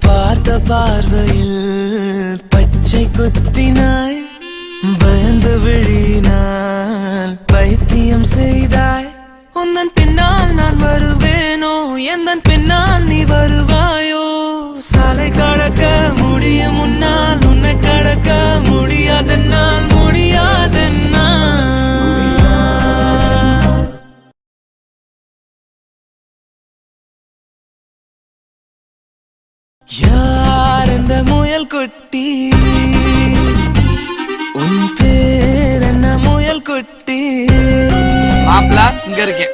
பார்த்த பார்வையில் பச்சை குத்தினாய், பயந்து விழினால் பைத்தியம் செய்தாய். உந்தன் பின்னால் நான் வருவேனோ, எந்தன் பின்னால் நீ வருவாயோ? சாலை கடக்க முடியும் முன்னால் உன்னை கடக்க முடியாதென்னால், முடியாதென்னால். யார் இந்த முயல் குட்டி? உன் பேர் என்ன முயல் குட்டி? மாப்பிள இங்க இருக்கேன்.